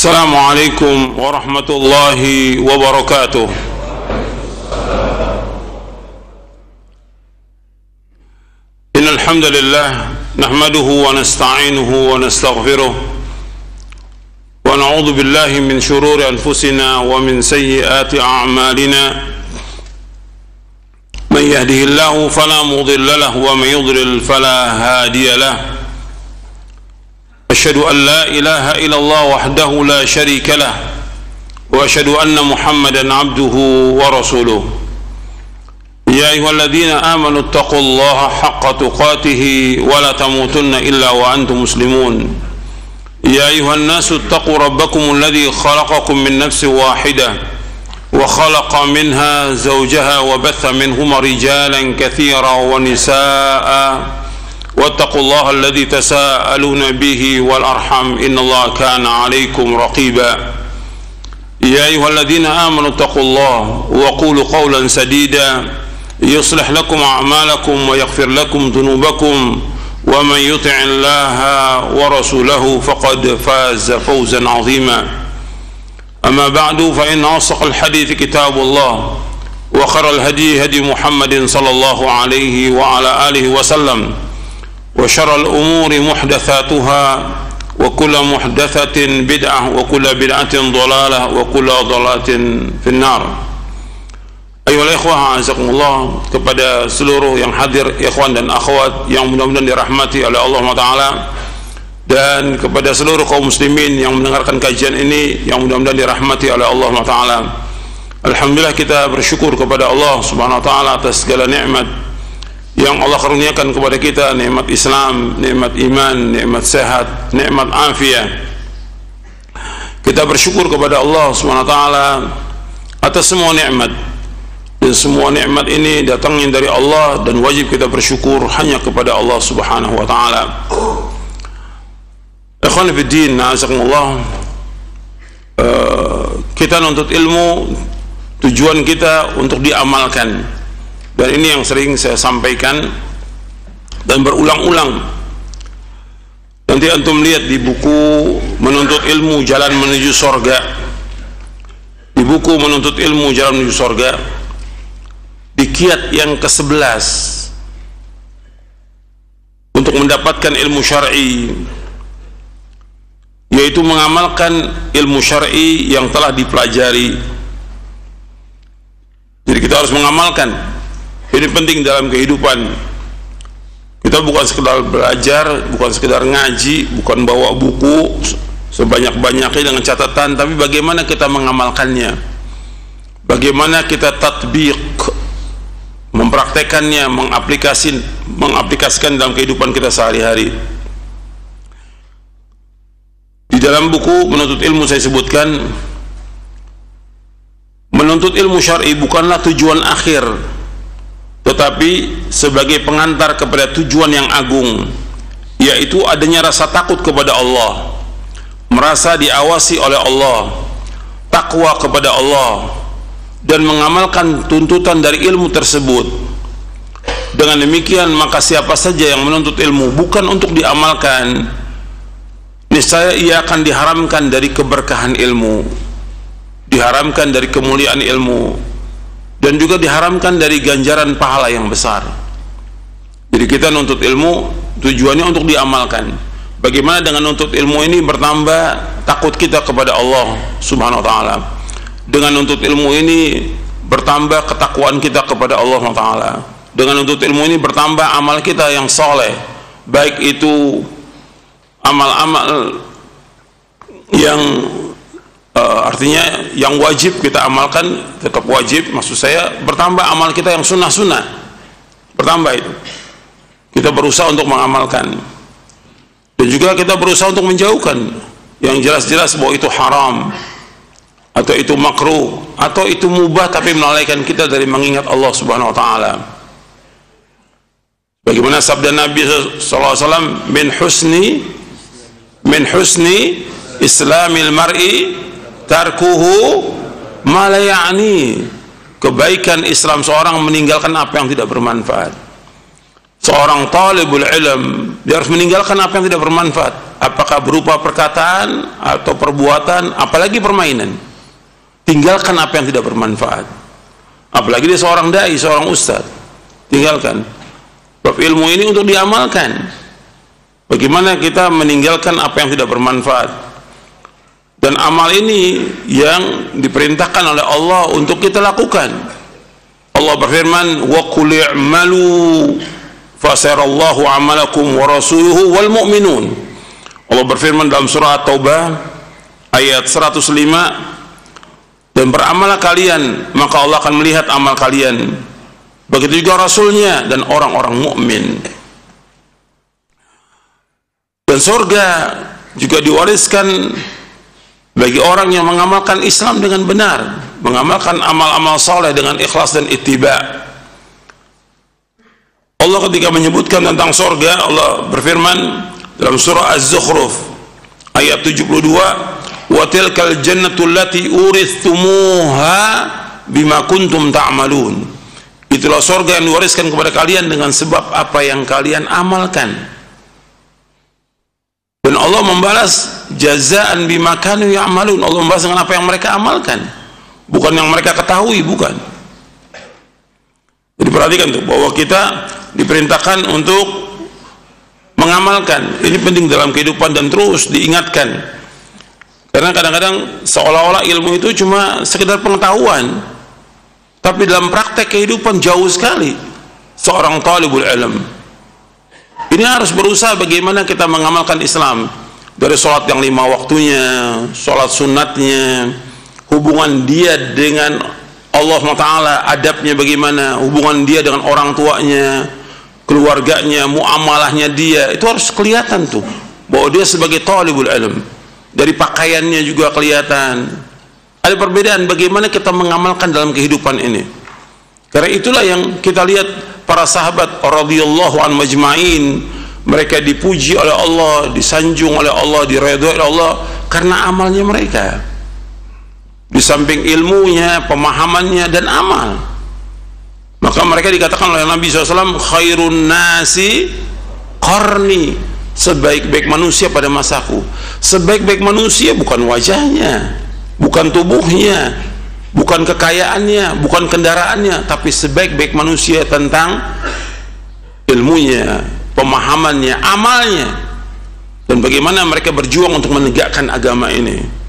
Assalamualaikum warahmatullahi wabarakatuh. Innal hamdalillah nahmaduhu wa nasta'inuhu wa nastaghfiruh wa na'udzu billahi min shururi anfusina wa min sayyiati a'malina. Man yahdihillahu fala mudilla lahu wa man yudlil fala hadiya lahu. أشهد أن لا إله إلا الله وحده لا شريك له وأشهد أن محمدا عبده ورسوله يا أيها الذين آمنوا اتقوا الله حق تقاته ولا تموتن إلا وأنتم مسلمون يا أيها الناس اتقوا ربكم الذي خلقكم من نفس واحدة وخلق منها زوجها وبث منهما رجالا كثيرا ونساء واتقوا الله الذي تساءلون به والأرحم إن الله كان عليكم رقيبا يا أيها الذين آمنوا اتقوا الله وقولوا قولا سديدا يصلح لكم أعمالكم ويغفر لكم ذنوبكم ومن يطع الله ورسوله فقد فاز فوزا عظيما أما بعد فإن أصدق الحديث كتاب الله وخير الهدي هدي محمد صلى الله عليه وعلى آله وسلم وشر الأمور محدثاتها وكل محدثة بدعة وكل بدعة ضلالة وكل ضلالة في النار. Ayolah ikhwah, azakumullah, kepada seluruh yang hadir, ikhwan dan akhwat yang mudah-mudahan dirahmati oleh Allah Ta'ala, dan kepada seluruh kaum muslimin yang mendengarkan kajian ini yang mudah-mudahan dirahmati oleh Allah Ta'ala. Alhamdulillah, kita bersyukur kepada Allah Subhanahu Wa Ta'ala atas segala nikmat yang Allah karuniakan kepada kita, nikmat Islam, nikmat iman, nikmat sehat, nikmat afiat. Kita bersyukur kepada Allah Subhanahu wa taala atas semua nikmat. Dan semua nikmat ini datangnya dari Allah dan wajib kita bersyukur hanya kepada Allah Subhanahu wa taala. Ikhwan fiddin, azakumullah. Kita nuntut ilmu, tujuan kita untuk diamalkan. Dan ini yang sering saya sampaikan dan berulang-ulang. Nanti antum lihat di buku Menuntut Ilmu Jalan Menuju Sorga. Di buku Menuntut Ilmu Jalan Menuju Sorga, di kiat yang ke-11 untuk mendapatkan ilmu syar'i, yaitu mengamalkan ilmu syar'i yang telah dipelajari. Jadi kita harus mengamalkan. Ini penting dalam kehidupan. Kita bukan sekedar belajar, bukan sekedar ngaji, bukan bawa buku sebanyak-banyaknya dengan catatan, tapi bagaimana kita mengamalkannya, bagaimana kita tatbiq, mempraktekannya, mengaplikasikan dalam kehidupan kita sehari-hari. Di dalam buku Menuntut Ilmu saya sebutkan, menuntut ilmu syar'i bukanlah tujuan akhir, tetapi sebagai pengantar kepada tujuan yang agung, yaitu adanya rasa takut kepada Allah, merasa diawasi oleh Allah, takwa kepada Allah, dan mengamalkan tuntutan dari ilmu tersebut. Dengan demikian, maka siapa saja yang menuntut ilmu bukan untuk diamalkan, niscaya ia akan diharamkan dari keberkahan ilmu, diharamkan dari kemuliaan ilmu, dan juga diharamkan dari ganjaran pahala yang besar. Jadi kita nuntut ilmu tujuannya untuk diamalkan. Bagaimana dengan nuntut ilmu ini bertambah takut kita kepada Allah Subhanahu wa taala. Dengan nuntut ilmu ini bertambah ketakwaan kita kepada Allah taala. Dengan nuntut ilmu ini bertambah amal kita yang soleh, baik itu amal-amal yang artinya yang wajib kita amalkan, tetap wajib, maksud saya bertambah amal kita yang sunnah-sunnah, bertambah itu. Kita berusaha untuk mengamalkan, dan juga kita berusaha untuk menjauhkan yang jelas-jelas bahwa itu haram, atau itu makruh, atau itu mubah tapi melalaikan kita dari mengingat Allah Subhanahu wa taala. Bagaimana sabda Nabi sallallahu alaihi wasallam, min husni islamil mar'i tarkuhu ma la ya'ni. Kebaikan Islam seorang meninggalkan apa yang tidak bermanfaat. Seorang talibul ilm, dia harus meninggalkan apa yang tidak bermanfaat. apakah berupa perkataan atau perbuatan, apalagi permainan. Tinggalkan apa yang tidak bermanfaat. Apalagi dia seorang dai, seorang ustaz. Tinggalkan. Sebab ilmu ini untuk diamalkan. Bagaimana kita meninggalkan apa yang tidak bermanfaat. Dan amal ini yang diperintahkan oleh Allah untuk kita lakukan. Allah berfirman, wa qul i'malu fasarallahu amalakum wa rasuluhu wal mu'minun. Allah berfirman dalam surah At-Taubah ayat 105, dan beramalah kalian maka Allah akan melihat amal kalian, begitu juga rasulnya dan orang-orang mukmin. Dan surga juga diwariskan bagi orang yang mengamalkan Islam dengan benar, mengamalkan amal-amal saleh dengan ikhlas dan ittiba. Allah ketika menyebutkan tentang surga, Allah berfirman dalam surah Az-Zukhruf ayat 72, wa tilkal jannatu allati urithumuha bima kuntum ta'malun. Itulah surga yang diwariskan kepada kalian dengan sebab apa yang kalian amalkan. Dan Allah membalas jazaan bima kanu ya'malun. Allah membalas dengan apa yang mereka amalkan, bukan yang mereka ketahui, bukan. Jadi perhatikan tuh bahwa kita diperintahkan untuk mengamalkan. Ini penting dalam kehidupan dan terus diingatkan. Karena kadang-kadang seolah-olah ilmu itu cuma sekedar pengetahuan, tapi dalam praktek kehidupan jauh sekali seorang talibul ilm. Ini harus berusaha bagaimana kita mengamalkan Islam, dari sholat yang 5 waktunya, sholat sunatnya, hubungan dia dengan Allah SWT, adabnya bagaimana, hubungan dia dengan orang tuanya, keluarganya, muamalahnya dia, itu harus kelihatan tuh bahwa dia sebagai talibul ilm. Dari pakaiannya juga kelihatan. Ada perbedaan bagaimana kita mengamalkan dalam kehidupan ini. Karena itulah yang kita lihat para sahabat radhiyallahu anhum majma'in, mereka dipuji oleh Allah, disanjung oleh Allah, diridhoi oleh Allah karena amalnya mereka. Di samping ilmunya, pemahamannya dan amal. Maka mereka dikatakan oleh Nabi SAW, khairun nasi qarni, sebaik-baik manusia pada masaku. Sebaik-baik manusia bukan wajahnya, bukan tubuhnya, bukan kekayaannya, bukan kendaraannya, tapi sebaik-baik manusia tentang ilmunya, pemahamannya, amalnya, dan bagaimana mereka berjuang untuk menegakkan agama ini.